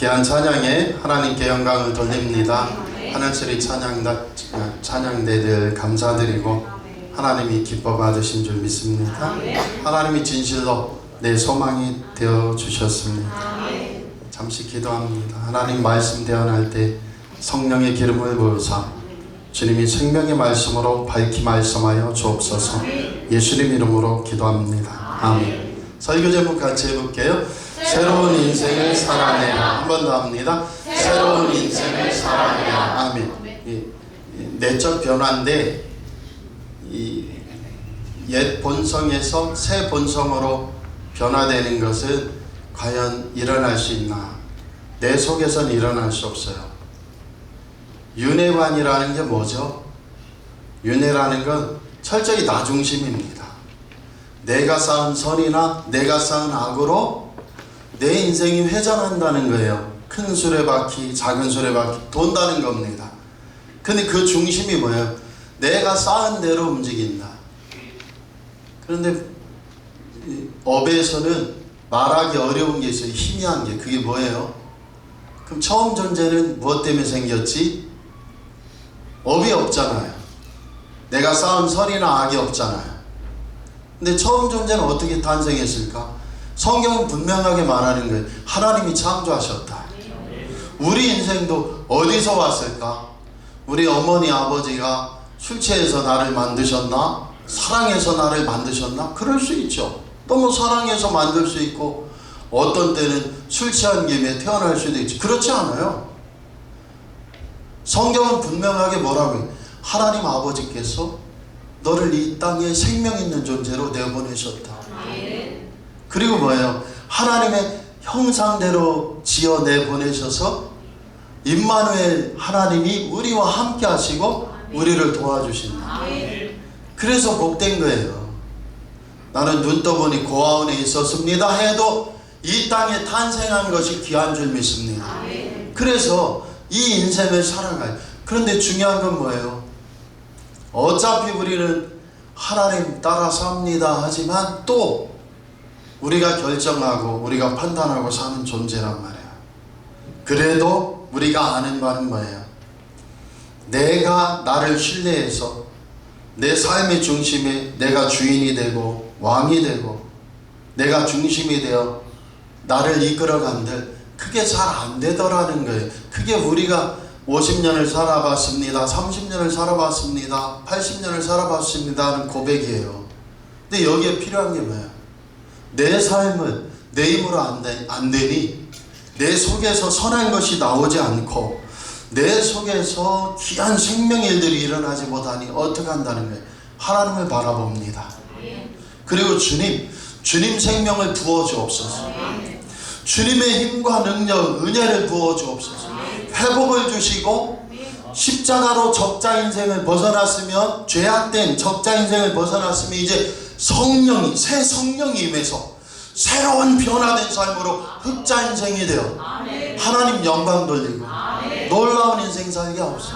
귀한 찬양에 하나님께 영광을 돌립니다. 하늘소리 찬양대들 감사드리고 하나님이 기뻐 받으신 줄 믿습니다. 하나님이 진실로 내 소망이 되어 주셨습니다. 잠시 기도합니다. 하나님 말씀 대언할 때 성령의 기름을 부으사 주님이 생명의 말씀으로 밝히 말씀하여 주옵소서. 예수님 이름으로 기도합니다. 아멘. 설교 제목 같이 해볼게요. 새로운 인생을 살아내라. 한 번 더 합니다. 새로운 인생을 살아내라. 아멘. 내적 변화인데 옛 본성에서 새 본성으로 변화되는 것은 과연 일어날 수 있나? 내 속에서는 일어날 수 없어요. 윤회관이라는 게 뭐죠? 윤회라는 건 철저히 나 중심입니다. 내가 쌓은 선이나 내가 쌓은 악으로 내 인생이 회전한다는 거예요. 큰 수레바퀴, 작은 수레바퀴 돈다는 겁니다. 근데 그 중심이 뭐예요? 내가 쌓은 대로 움직인다. 그런데 업에서는 말하기 어려운 게 있어요. 희미한 게. 그게 뭐예요? 그럼 처음 존재는 무엇 때문에 생겼지? 업이 없잖아요. 내가 쌓은 선이나 악이 없잖아요. 근데 처음 존재는 어떻게 탄생했을까? 성경은 분명하게 말하는 거예요. 하나님이 창조하셨다. 우리 인생도 어디서 왔을까? 우리 어머니 아버지가 술 취해서 나를 만드셨나? 사랑해서 나를 만드셨나? 그럴 수 있죠. 너무 사랑해서 만들 수 있고 어떤 때는 술 취한 김에 태어날 수도 있지. 그렇지 않아요. 성경은 분명하게 뭐라고 해요? 하나님 아버지께서 너를 이 땅에 생명 있는 존재로 내보내셨다. 그리고 뭐예요? 하나님의 형상대로 지어 내보내셔서 임마누엘 하나님이 우리와 함께 하시고 우리를 도와주신다. 그래서 복된 거예요. 나는 눈 떠보니 고아원에 있었습니다 해도 이 땅에 탄생한 것이 귀한 줄 믿습니다. 그래서 이 인생을 살아가요. 그런데 중요한 건 뭐예요? 어차피 우리는 하나님 따라 삽니다 하지만 또 우리가 결정하고 우리가 판단하고 사는 존재란 말이에요. 그래도 우리가 아는 바는 뭐예요? 내가 나를 신뢰해서 내 삶의 중심에 내가 주인이 되고 왕이 되고 내가 중심이 되어 나를 이끌어간들 그게 잘 안 되더라는 거예요. 그게 우리가 50년을 살아봤습니다. 30년을 살아봤습니다. 80년을 살아봤습니다 하는 고백이에요. 근데 여기에 필요한 게 뭐예요? 내 삶은 내 힘으로 안 되니 내 속에서 선한 것이 나오지 않고 내 속에서 귀한 생명의 일들이 일어나지 못하니 어떻게 한다는 거예요? 하나님을 바라봅니다. 그리고 주님 생명을 부어주옵소서. 주님의 힘과 능력, 은혜를 부어주옵소서. 회복을 주시고 십자가로 적자 인생을 벗어났으면 죄악된 적자 인생을 벗어났으면 이제 성령이 새 성령이 임해서 새로운 변화된 삶으로 흑자 인생이 되어 하나님 영광 돌리고 놀라운 인생 살게 하옵소서.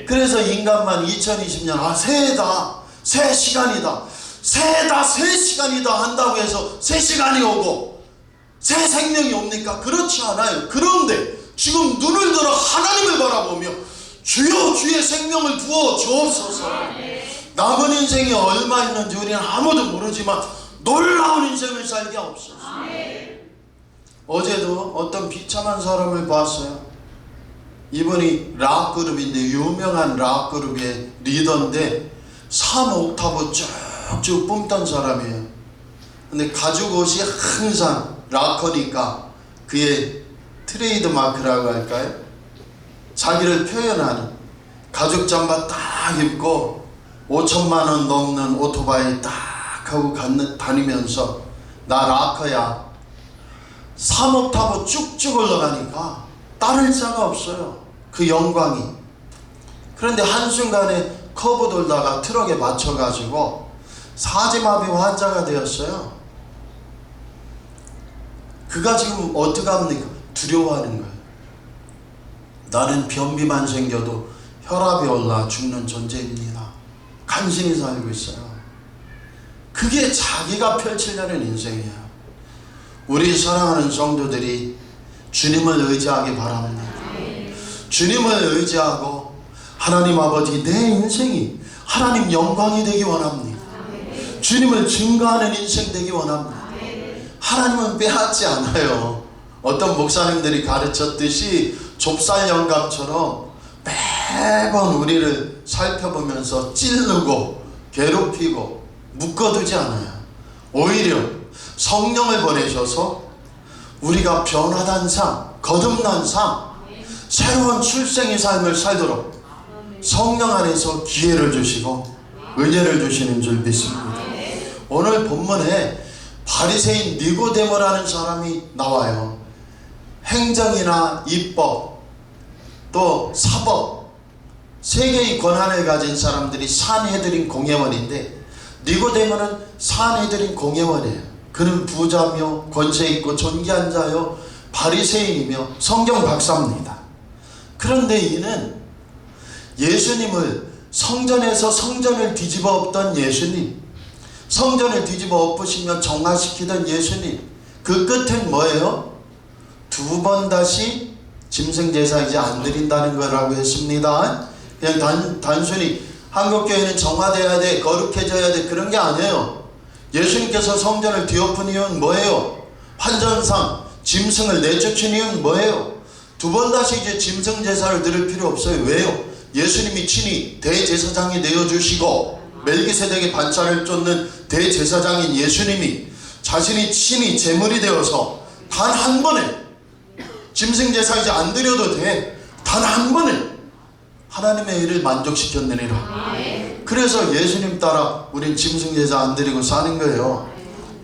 그래서 인간만 2020년 새해다 새 시간이다 새해다 새 시간이다 한다고 해서 새 시간이 오고 새 생명이 옵니까? 그렇지 않아요. 그런데 지금 눈을 들어 하나님을 바라보며 주여 주의 생명을 부어 주옵소서. 남은 인생이 얼마 있는지 우리는 아무도 모르지만 놀라운 인생을 살게 하옵소서. 어제도 어떤 비참한 사람을 봤어요. 이분이 락 그룹인데 유명한 락 그룹의 리더인데 3옥타브 쭉쭉 뿜던 사람이에요. 근데 가죽 옷이 항상 락커니까 그의 트레이드 마크라고 할까요? 자기를 표현하는 가죽 잠바 딱 입고 5천만 원 넘는 오토바이 딱 하고 다니면서 나 락커야 3옥타브 쭉쭉 올라가니까 따를 자가 없어요. 그 영광이. 그런데 한순간에 커브 돌다가 트럭에 맞춰가지고 사지마비 환자가 되었어요. 그가 지금 어떻게 합니까? 두려워하는 거예요. 나는 변비만 생겨도 혈압이 올라 죽는 존재입니다. 간신히 살고 있어요. 그게 자기가 펼치려는 인생이에요. 우리 사랑하는 성도들이 주님을 의지하기 바랍니다. 주님을 의지하고 하나님 아버지 내 인생이 하나님 영광이 되기 원합니다. 주님을 증거하는 인생 되기 원합니다. 하나님은 빼앗지 않아요. 어떤 목사님들이 가르쳤듯이 좁쌀 영감처럼 매번 우리를 살펴보면서 찌르고 괴롭히고 묶어두지 않아요. 오히려 성령을 보내셔서 우리가 변화된 삶, 거듭난 삶, 새로운 출생의 삶을 살도록 성령 안에서 기회를 주시고 은혜를 주시는 줄 믿습니다. 오늘 본문에 바리새인 니고데모라는 사람이 나와요. 행정이나 입법 또 사법 세 개의 권한을 가진 사람들이 산헤드린 공회원인데, 니고데모는 산헤드린 공회원이에요. 그는 부자며 권세 있고 존귀한 자요 바리새인이며 성경 박사입니다. 그런데 이는 예수님을 성전에서 성전을 뒤집어 엎던 예수님, 성전을 뒤집어 엎으시며 정화시키던 예수님, 그 끝엔 뭐예요? 두 번 다시 짐승제사 이제 안 드린다는 거라고 했습니다. 그냥 단순히 한국교회는 정화되어야 돼, 거룩해져야 돼, 그런 게 아니에요. 예수님께서 성전을 뒤엎은 이유는 뭐예요? 환전상 짐승을 내쫓은 이유는 뭐예요? 두 번 다시 이제 짐승 제사를 드릴 필요 없어요. 왜요? 예수님이 친히 대제사장이 되어주시고 멜기세덱의 반차를 쫓는 대제사장인 예수님이 자신이 친히 제물이 되어서 단 한 번에 짐승 제사 이제 안 드려도 돼, 단 한 번에 하나님의 일을 만족시켰느니라. 그래서 예수님 따라 우린 짐승 제사 안 드리고 사는 거예요.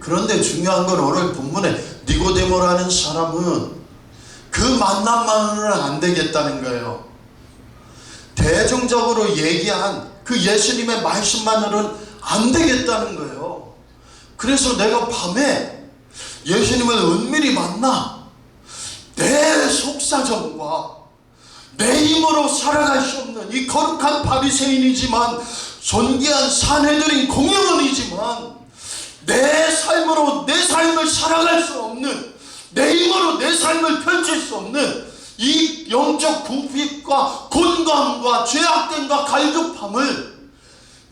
그런데 중요한 건 오늘 본문에 니고데모라는 사람은 그 만남만으로는 안 되겠다는 거예요. 대중적으로 얘기한 그 예수님의 말씀만으로는 안 되겠다는 거예요. 그래서 내가 밤에 예수님을 은밀히 만나 내 속사정과 내 힘으로 살아갈 수 없는 이 거룩한 바리새인이지만 존귀한 산헤드린 공회원이지만 내 삶으로 내 삶을 살아갈 수 없는, 내 힘으로 내 삶을 펼칠 수 없는 이 영적 궁핍과 곤감과 죄악됨과 갈급함을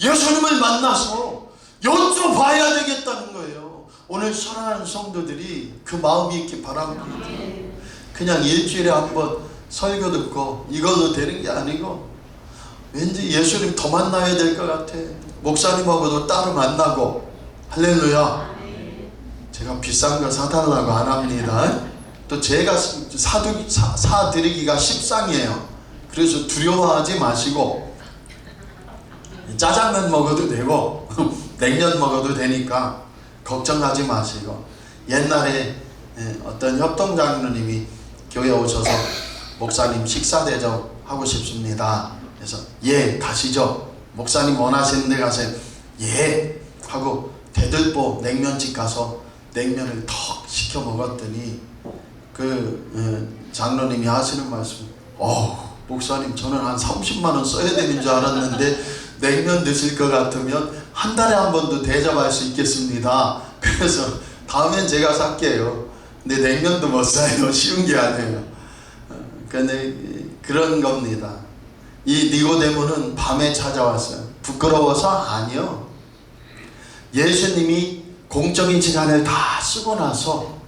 예수님을 만나서 여쭤봐야 되겠다는 거예요. 오늘 사랑하는 성도들이 그 마음이 있기 바랍니다. 그냥 일주일에 한번 설교 듣고 이걸로 되는 게 아니고 왠지 예수님 더 만나야 될 것 같아. 목사님하고도 따로 만나고. 할렐루야. 제가 비싼 거 사달라고 안 합니다. 또 제가 사드리기가 십상이에요. 그래서 두려워하지 마시고 짜장면 먹어도 되고 냉면 먹어도 되니까 걱정하지 마시고. 옛날에 어떤 협동장로님이 교회 오셔서 목사님 식사 대접하고 싶습니다. 그래서 예 가시죠. 목사님 원하시는 데 가세요. 예 하고 대들보 냉면집 가서 냉면을 턱 시켜 먹었더니 그 장로님이 하시는 말씀, 목사님 저는 한 30만원 써야 되는 줄 알았는데 냉면 드실 것 같으면 한 달에 한 번도 대접할 수 있겠습니다. 그래서 다음엔 제가 살게요. 근데 냉면도 못 사요. 쉬운 게 아니에요. 근데 그런 겁니다. 이 니고데모는 밤에 찾아왔어요. 부끄러워서? 아니요. 예수님이 공적인 시간을 다 쓰고 나서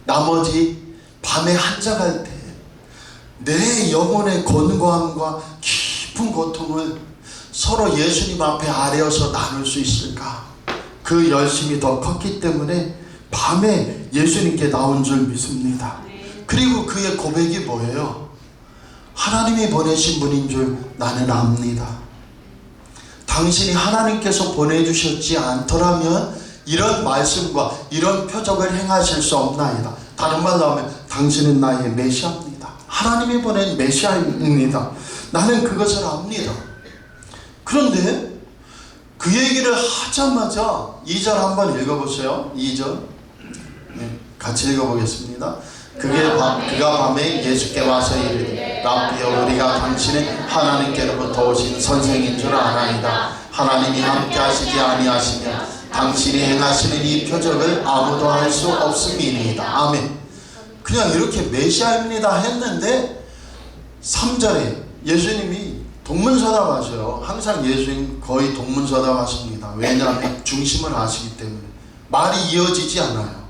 나머지 밤에 한적할 때 내 영혼의 곤고함과 깊은 고통을 서로 예수님 앞에 아뢰어서 나눌 수 있을까? 그 열심이 더 컸기 때문에 밤에 예수님께 나온 줄 믿습니다. 그리고 그의 고백이 뭐예요? 하나님이 보내신 분인 줄 나는 압니다. 당신이 하나님께서 보내주셨지 않더라면 이런 말씀과 이런 표적을 행하실 수 없나이다. 다른 말로 하면 당신은 나의 메시아입니다. 하나님이 보낸 메시아입니다. 나는 그것을 압니다. 그런데 그 얘기를 하자마자 2절 한번 읽어보세요. 2절 같이 읽어보겠습니다. 그가 밤에 예수께 와서 이르되 라삐여 우리가 당신의 하나님께로부터 오신 선생인 줄 아나이다. 하나님이 함께 하시지 아니하시면 당신이 행하시는 이 표적을 아무도 할 수 없음이니이다. 아멘. 그냥 이렇게 메시아입니다 했는데 3절에 예수님이 동문서답하셔요. 항상 예수님 거의 동문서답하십니다. 왜냐하면 중심을 아시기 때문에 말이 이어지지 않아요.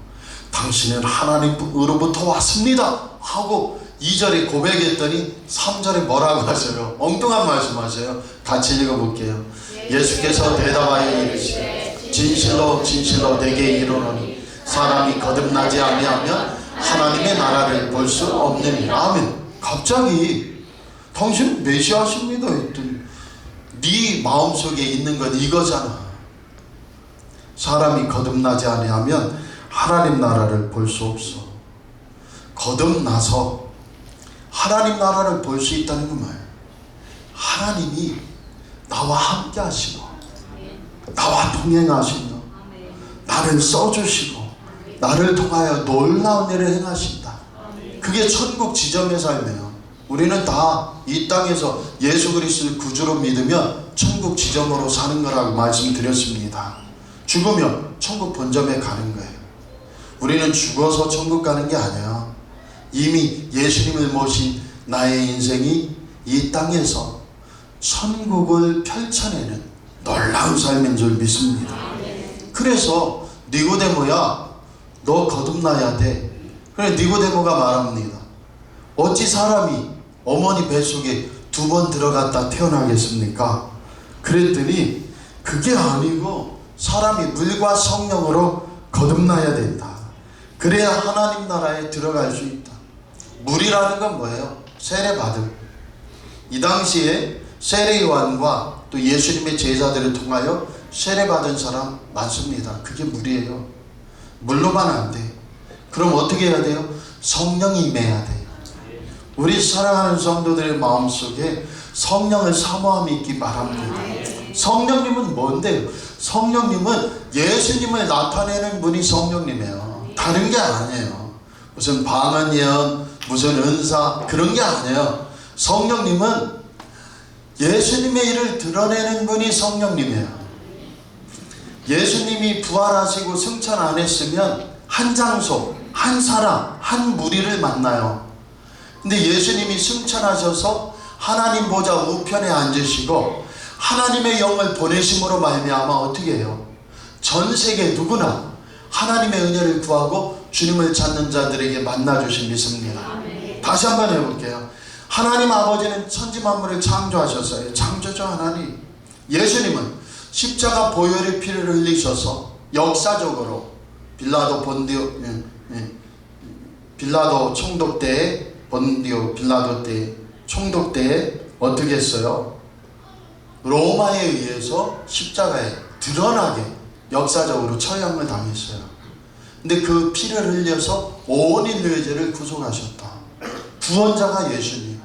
당신은 하나님으로부터 왔습니다 하고 2절에 고백했더니 3절에 뭐라고 하세요? 엉뚱한 말씀하세요. 같이 읽어볼게요. 예수께서 대답하여 이르시되 진실로 진실로 내게 이르노니 사람이 거듭나지 아니하면 하나님의 나라를 볼 수 없느니라 하면 갑자기 당신은 메시아십니다 했더니 네 마음속에 있는 건 이거잖아. 사람이 거듭나지 아니하면 하나님 나라를 볼 수 없어. 거듭나서 하나님 나라를 볼 수 있다는 그 말. 하나님이 나와 함께 하시고 나와 동행하시며 나를 써주시고 나를 통하여 놀라운 일을 행하신다. 그게 천국 지점의 삶이에요. 우리는 다 이 땅에서 예수 그리스도를 구주로 믿으면 천국 지점으로 사는 거라고 말씀드렸습니다. 죽으면 천국 본점에 가는 거예요. 우리는 죽어서 천국 가는 게 아니야. 이미 예수님을 모신 나의 인생이 이 땅에서 천국을 펼쳐내는 놀라운 삶인 줄 믿습니다. 그래서 니고데모야, 너 거듭나야 돼. 그래, 니고데모가 말합니다. 어찌 사람이 어머니 뱃속에 2번 들어갔다 태어나겠습니까? 그랬더니 그게 아니고 사람이 물과 성령으로 거듭나야 된다. 그래야 하나님 나라에 들어갈 수 있다. 물이라는 건 뭐예요? 세례받음. 이 당시에 세례요한과 또 예수님의 제자들을 통하여 세례받은 사람 많습니다. 그게 물이에요. 물로만 안 돼. 그럼 어떻게 해야 돼요? 성령이 임해야 돼요. 우리 사랑하는 성도들의 마음속에 성령을 사모함이 있기 바랍니다. 성령님은 뭔데요? 성령님은 예수님을 나타내는 분이 성령님이에요. 다른 게 아니에요. 무슨 방언 예언, 무슨 은사, 그런 게 아니에요. 성령님은 예수님의 일을 드러내는 분이 성령님이에요. 예수님이 부활하시고 승천 안 했으면 한 장소, 한 사람, 한 무리를 만나요. 근데 예수님이 승천하셔서 하나님 보좌 우편에 앉으시고 하나님의 영을 보내심으로 말미암아 어떻게 해요? 전 세계 누구나 하나님의 은혜를 구하고 주님을 찾는 자들에게 만나주신 믿습니다. 다시 한번 해볼게요. 하나님 아버지는 천지 만물을 창조하셨어요. 창조주 하나님. 예수님은 십자가 보혈의 피를 흘리셔서 역사적으로 빌라도 총독 때에 본디오 빌라도 때 총독 때에 어떻게 했어요? 로마에 의해서 십자가에 드러나게 역사적으로 처형을 당했어요. 근데 그 피를 흘려서 온 인류의 죄를 구속하셨다. 구원자가 예수님.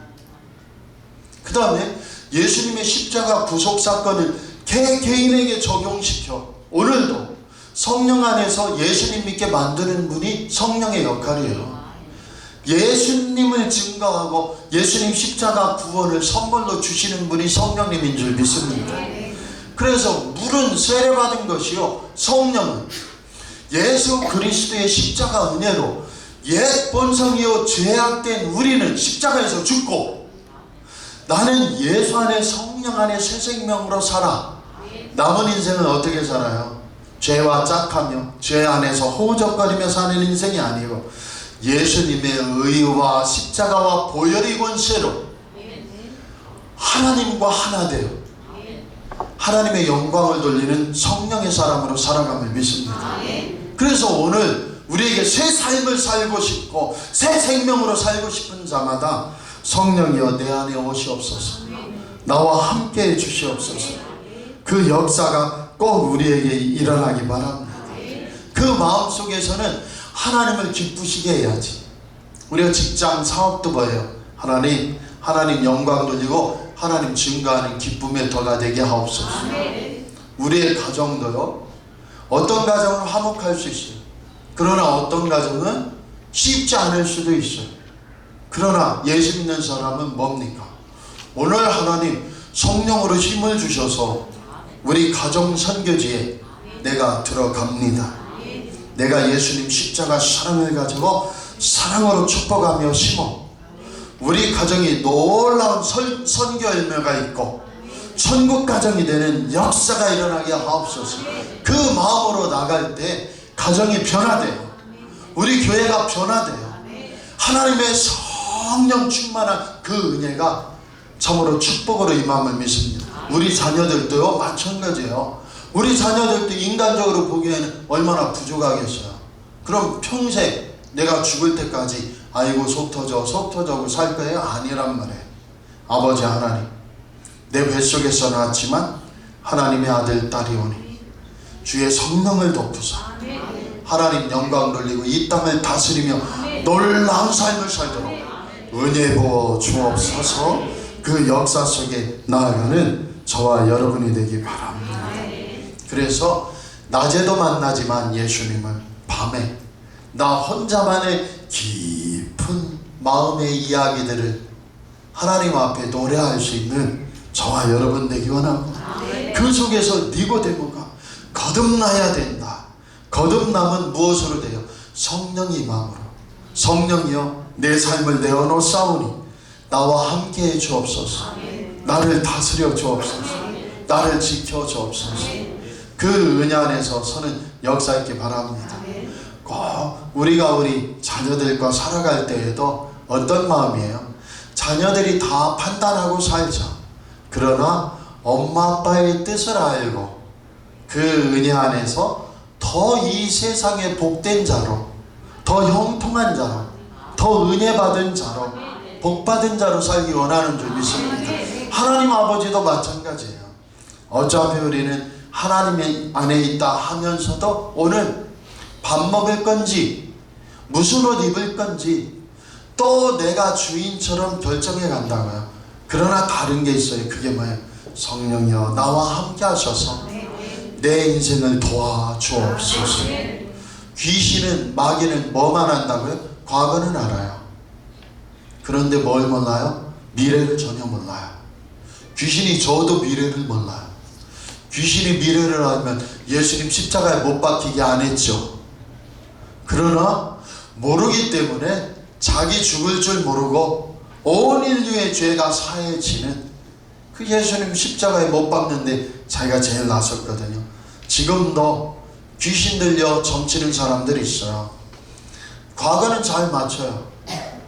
그 다음에 예수님의 십자가 구속 사건을 개인에게 적용시켜 오늘도 성령 안에서 예수님 믿게 만드는 분이 성령의 역할이에요. 예수님을 증거하고 예수님 십자가 구원을 선물로 주시는 분이 성령님인 줄 믿습니다. 그래서 물은 세례받은 것이요, 성령은 예수 그리스도의 십자가 은혜로 옛 본성이요 죄악된 우리는 십자가에서 죽고 나는 예수 안에 성령 안에 새 생명으로 살아. 남은 인생은 어떻게 살아요? 죄와 짝하며 죄 안에서 호적거리며 사는 인생이 아니고 예수님의 의와 십자가와 보혈의 권세로 하나님과 하나 되어 하나님의 영광을 돌리는 성령의 사람으로 살아감을 믿습니다. 그래서 오늘 우리에게 새 삶을 살고 싶고 새 생명으로 살고 싶은 자마다 성령이여 내 안에 오시옵소서. 나와 함께 해 주시옵소서. 그 역사가 꼭 우리에게 일어나기 바랍니다. 그 마음속에서는 하나님을 기쁘시게 해야지. 우리가 직장 사업도 뭐예요? 하나님 영광 돌리고 하나님 증거하는 기쁨의 터가 되게 하옵소서. 우리의 가정도요, 어떤 가정은 화목할 수 있어요. 그러나 어떤 가정은 쉽지 않을 수도 있어요. 그러나 예수 믿는 사람은 뭡니까? 오늘 하나님 성령으로 힘을 주셔서 우리 가정 선교지에 내가 들어갑니다. 내가 예수님 십자가 사랑을 가지고 사랑으로 축복하며 심어 우리 가정이 놀라운 선교 열매가 있고 천국 가정이 되는 역사가 일어나게 하옵소서. 그 마음으로 나갈 때 가정이 변화돼요. 우리 교회가 변화돼요. 하나님의 성령 충만한 그 은혜가 참으로 축복으로 임함을 믿습니다. 우리 자녀들도요 마찬가지예요. 우리 자녀들도 인간적으로 보기에는 얼마나 부족하겠어요. 그럼 평생 내가 죽을 때까지 아이고 속 터져고 살 거예요? 아니란 말이에요. 아버지 하나님, 내 뱃속에서 낳았지만 하나님의 아들 딸이 오니 주의 성령을 덮으사 하나님 영광 돌리고 이 땅을 다스리며 놀라운 삶을 살도록 은혜 부어 주옵소서. 그 역사 속에 나아가는 저와 여러분이 되기 바랍니다. 그래서 낮에도 만나지만 예수님은 밤에 나 혼자만의 깊은 마음의 이야기들을 하나님 앞에 노래할 수 있는 저와 여러분 되기 원합니다. 그 속에서 니고데모가 거듭나야 된다. 거듭남은 무엇으로 돼요? 성령이 마음으로. 성령이여 내 삶을 내어놓사오니 나와 함께해 주옵소서. 나를 다스려 주옵소서. 나를 지켜 주옵소서. 그 은혜 안에서 서는 역사 있기 바랍니다. 꼭 우리가 우리 자녀들과 살아갈 때에도 어떤 마음이에요? 자녀들이 다 판단하고 살자. 그러나 엄마 아빠의 뜻을 알고 그 은혜 안에서 더 이 세상에 복된 자로, 더 형통한 자로, 더 은혜 받은 자로, 복 받은 자로 살기 원하는 줄 믿습니다. 하나님 아버지도 마찬가지예요. 어차피 우리는 하나님 안에 있다 하면서도 오늘 밥 먹을 건지 무슨 옷 입을 건지 또 내가 주인처럼 결정해 간다고요. 그러나 다른 게 있어요. 그게 뭐예요? 성령이여 나와 함께 하셔서 내 인생을 도와주옵소서. 귀신은 마귀는 뭐만 한다고요? 과거는 알아요. 그런데 뭘 몰라요? 미래를 전혀 몰라요. 귀신이 저도 미래를 몰라요. 귀신이 미래를 알면 예수님 십자가에 못 박히게 안 했죠. 그러나 모르기 때문에 자기 죽을 줄 모르고 온 인류의 죄가 사해지는 그 예수님 십자가에 못 박는데 자기가 제일 나섰거든요. 지금도 귀신 들려 점치는 사람들이 있어요. 과거는 잘 맞춰요.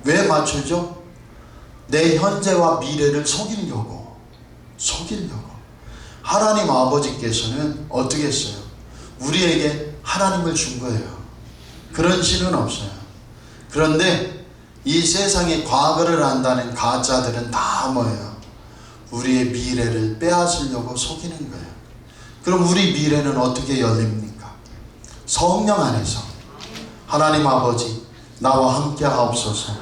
왜 맞추죠? 내 현재와 미래를 속이려고. 하나님 아버지께서는 어떻게 했어요? 우리에게 하나님을 준 거예요. 그런 신은 없어요. 그런데 이 세상에 과거를 안다는 가짜들은 다 뭐예요? 우리의 미래를 빼앗으려고 속이는 거예요. 그럼 우리 미래는 어떻게 열립니까? 성령 안에서. 하나님 아버지 나와 함께 하옵소서.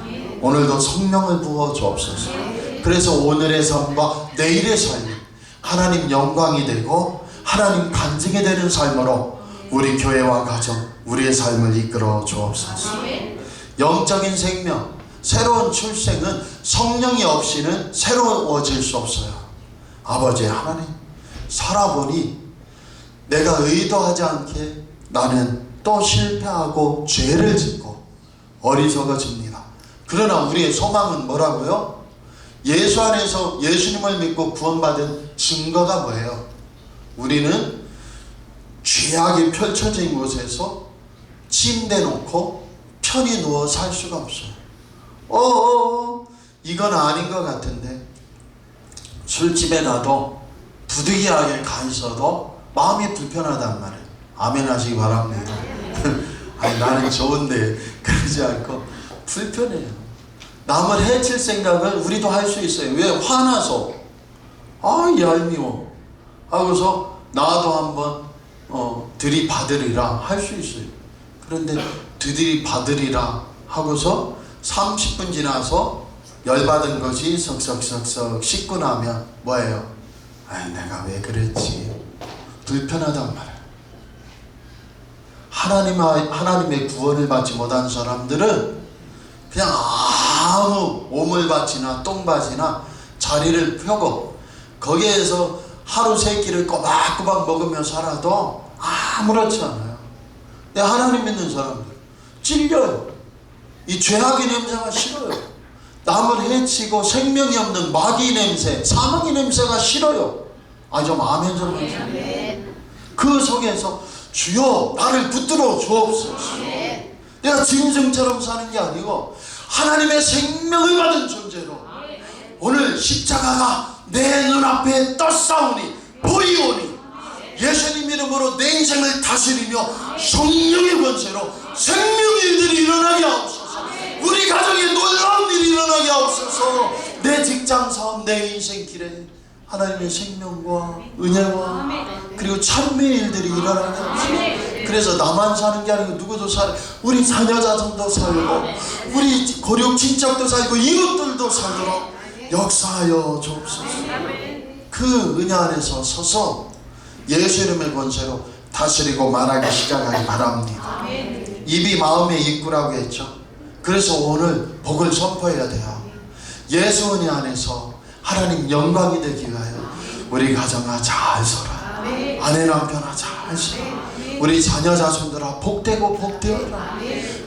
오늘도 성령을 부어 주옵소서. 그래서 오늘의 삶과 내일의 삶이 하나님 영광이 되고 하나님 간증이 되는 삶으로 우리 교회와 가정, 우리의 삶을 이끌어 주옵소서. 영적인 생명, 새로운 출생은 성령이 없이는 새로워질 수 없어요. 아버지 하나님, 살아보니 내가 의도하지 않게 나는 또 실패하고 죄를 짓고 어리석어집니다. 그러나 우리의 소망은 뭐라고요? 예수 안에서 예수님을 믿고 구원받은 증거가 뭐예요? 우리는 죄악이 펼쳐진 곳에서 침대 놓고 편히 누워 살 수가 없어요. 이건 아닌 것 같은데. 술집에 가도 부득이하게 가 있어도 마음이 불편하단 말이에요. 아멘 하시기 바랍니다. 아니, 나는 좋은데 그러지 않고 불편해요. 남을 해칠 생각을 우리도 할 수 있어요. 왜? 화나서 얄미워 하고서 나도 한번 들이받으리라 할 수 있어요. 그런데 들이받으리라 하고서 30분 지나서 열받은 것이 석석석석 씻고 나면 뭐예요? 내가 왜 그랬지? 불편하단 말이에요. 하나님의 구원을 받지 못한 사람들은 그냥 아무 오물밭이나 똥밭이나 자리를 펴고 거기에서 하루 세 끼를 꼬박꼬박 먹으며 살아도 아무렇지 않아요. 근데 하나님 믿는 사람들 찔려요. 이 죄악의 냄새가 싫어요. 남을 해치고 생명이 없는 마귀 냄새, 사망의 냄새가 싫어요. 좀 아멘 좀 하세요. 그 속에서 주여 나를 붙들어 주옵소서. 내가 짐승처럼 사는 게 아니고 하나님의 생명을 받은 존재로 오늘 십자가가 내 눈앞에 떴사오니 보이오니 예수님 이름으로 내 인생을 다스리며 성령의 권세로 생명의 일들이 일어나게 하옵소서. 우리 가정에 놀라운 일이 일어나게 하옵소서. 내 직장 사업, 내 인생 길에 하나님의 생명과 은혜와 그리고 참회의 일들이 일어나게 하옵소서. 그래서 나만 사는 게 아니고 누구도 살고 우리 자녀자손도 살고 우리 고륙 친척도 살고 이웃들도 살도록 역사하여 주옵소서. 그 은혜 안에서 서서 예수 이름의 권세로 다스리고 말하기 시작하기 바랍니다. 입이 마음의 입구라고 했죠. 그래서 오늘 복을 선포해야 돼요. 예수 은혜 안에서 하나님 영광이 되기 위하여 우리 가정아 잘 살아, 아내 남편아 잘 살아, 우리 자녀 자손들아 복되고 복되어라.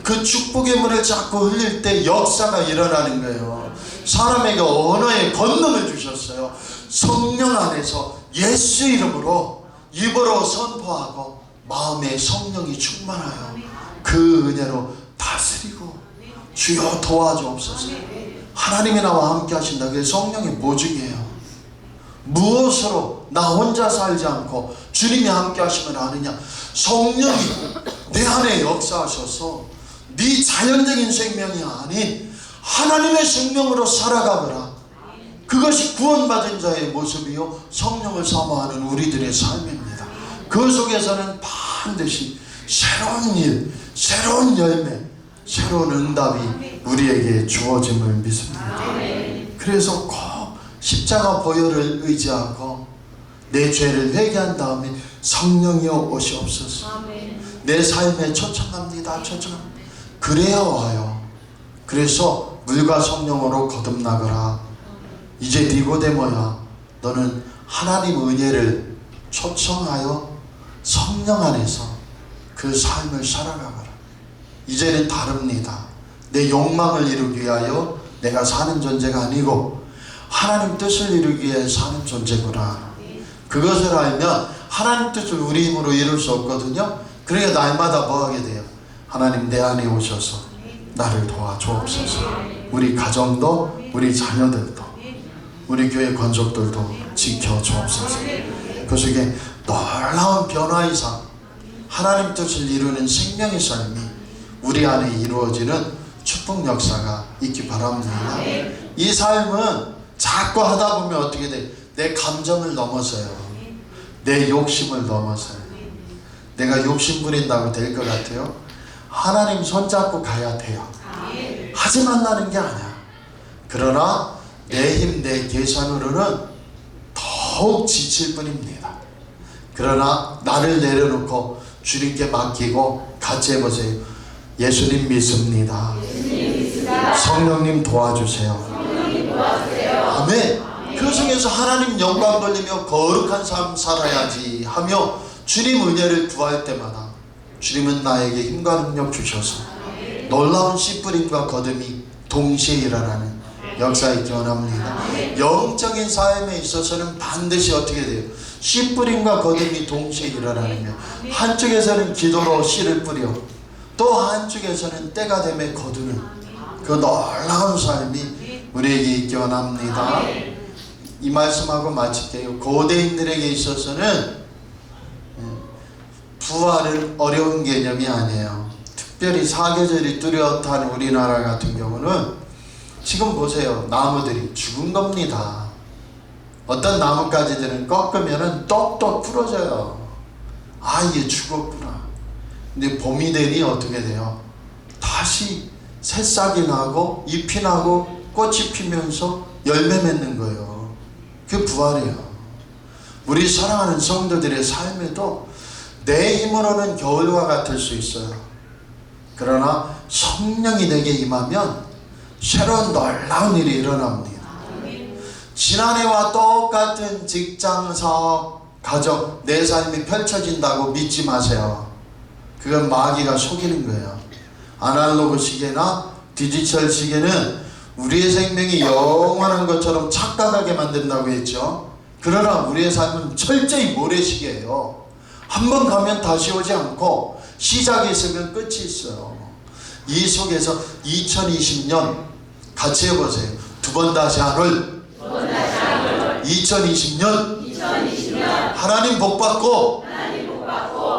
그 축복의 물을 자꾸 흘릴 때 역사가 일어나는 거예요. 사람에게 언어의 권능을 주셨어요. 성령 안에서 예수 이름으로 입으로 선포하고 마음에 성령이 충만하여 그 은혜로 다스리고 주여 도와주옵소서. 하나님이 나와 함께 하신다. 그게 성령의 보증이에요. 무엇으로 나 혼자 살지 않고 주님이 함께 하시면 아느냐? 성령이 내 안에 역사하셔서 네 자연적인 생명이 아닌 하나님의 생명으로 살아가거라. 그것이 구원받은 자의 모습이요 성령을 사모하는 우리들의 삶입니다. 그 속에서는 반드시 새로운 일, 새로운 열매, 새로운 응답이 우리에게 주어짐을 믿습니다. 그래서 꼭 십자가 보혈을 의지하고 내 죄를 회개한 다음에 성령이여 오시옵소서. 내 삶에 초청합니다. 초청합니다. 그래야 와요. 그래서 물과 성령으로 거듭나거라. 이제 니고데모야, 너는 하나님 은혜를 초청하여 성령 안에서 그 삶을 살아가거라. 이제는 다릅니다. 내 욕망을 이루기 위하여 내가 사는 존재가 아니고 하나님 뜻을 이루기 위해 사는 존재구나. 그것을 알면 하나님 뜻을 우리 힘으로 이룰 수 없거든요. 그러니까 날마다 뭐 하게 돼요? 하나님 내 안에 오셔서 나를 도와주옵소서. 우리 가정도 우리 자녀들도 우리 교회 권속들도 지켜주옵소서. 그 속에 놀라운 변화이사 하나님 뜻을 이루는 생명의 삶이 우리 안에 이루어지는 축복 역사가 있기 바랍니다. 이 삶은 자꾸 하다 보면 어떻게 돼? 내 감정을 넘어서요. 내 욕심을 넘어서요. 내가 욕심 부린다고 될 것 같아요? 하나님 손잡고 가야 돼요. 하지만 나는 게 아니야. 그러나 내 힘, 내 계산으로는 더욱 지칠 뿐입니다. 그러나 나를 내려놓고 주님께 맡기고 같이 해보세요. 예수님 믿습니다. 성령님 도와주세요. 아멘. 그 속에서 하나님 영광 돌리며 거룩한 삶 살아야지 하며 주님 은혜를 구할 때마다 주님은 나에게 힘과 능력 주셔서 놀라운 씨뿌림과 거듭이 동시에 일어나는 역사 있기 원합니다. 영적인 삶에 있어서는 반드시 어떻게 돼요? 씨뿌림과 거듭이 동시에 일어나는 거예요. 한쪽에서는 기도로 씨를 뿌려 또 한쪽에서는 때가 되면 거두는 그 놀라운 삶이 우리에게 있기 원합니다. 이 말씀하고 마칠게요. 고대인들에게 있어서는 부활은 어려운 개념이 아니에요. 특별히 사계절이 뚜렷한 우리나라 같은 경우는 지금 보세요. 나무들이 죽은 겁니다. 어떤 나뭇가지들은 꺾으면 똑똑 부러져요. 아, 이게 죽었구나. 근데 봄이 되니 어떻게 돼요? 다시 새싹이 나고 잎이 나고 꽃이 피면서 열매 맺는 거예요. 그게 부활이에요. 우리 사랑하는 성도들의 삶에도 내 힘으로는 겨울과 같을 수 있어요. 그러나 성령이 내게 임하면 새로운 놀라운 일이 일어납니다. 지난해와 똑같은 직장, 사업, 가족, 내 삶이 펼쳐진다고 믿지 마세요. 그건 마귀가 속이는 거예요. 아날로그 시계나 디지털 시계는 우리의 생명이 영원한 것처럼 착각하게 만든다고 했죠. 그러나 우리의 삶은 철저히 모래시계예요. 한번 가면 다시 오지 않고 시작이 있으면 끝이 있어요. 이 속에서 2020년 같이 해보세요. 두 번 다시 하늘 2020년 하나님 복받고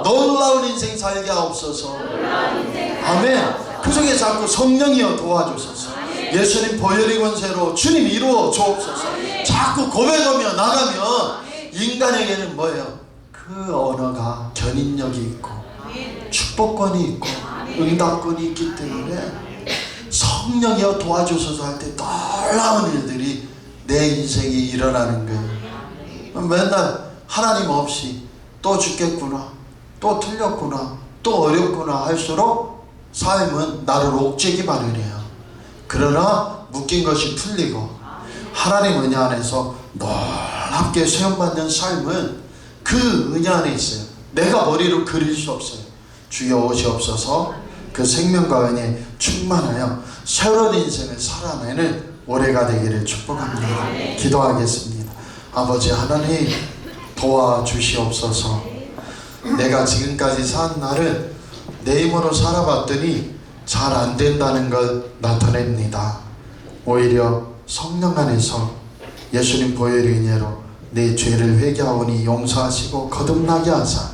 놀라운 인생 살게 하옵소서. 아멘. 그 속에 자꾸 성령이여 도와주소서. 예수님 보혈의 권세로 주님 이루어 주옵소서. 자꾸 고백하며 나가면 인간에게는 뭐예요? 그 언어가 견인력이 있고 축복권이 있고 응답권이 있기 때문에 성령이여 도와주소서 할 때 놀라운 일들이 내 인생이 일어나는 거예요. 맨날 하나님 없이 또 죽겠구나, 또 틀렸구나, 또 어렵구나 할수록 삶은 나를 옥죄기 마련이에요. 그러나 묶인 것이 풀리고 하나님 은혜 안에서 놀랍게 세움받는 삶은 그 은혜 안에 있어요. 내가 머리로 그릴 수 없어요. 주여 오시옵소서. 그 생명과 은혜 충만하여 새로운 인생을 살아내는 올해가 되기를 축복합니다. 기도하겠습니다. 아버지 하나님 도와주시옵소서. 내가 지금까지 산 날은 내 힘으로 살아봤더니 잘 안된다는 걸 나타냅니다. 오히려 성령 안에서 예수님 보혈의 은혜로 내 죄를 회개하오니 용서하시고 거듭나게 하사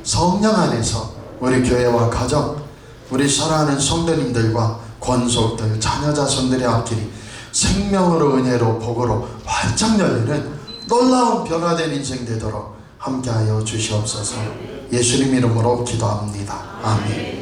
성령 안에서 우리 교회와 가정, 우리 사랑하는 성도님들과 권속들, 자녀 자손들의 앞길이 생명으로 은혜로 복으로 활짝 열리는 놀라운 변화된 인생 되도록 함께하여 주시옵소서. 예수님 이름으로 기도합니다. 아멘.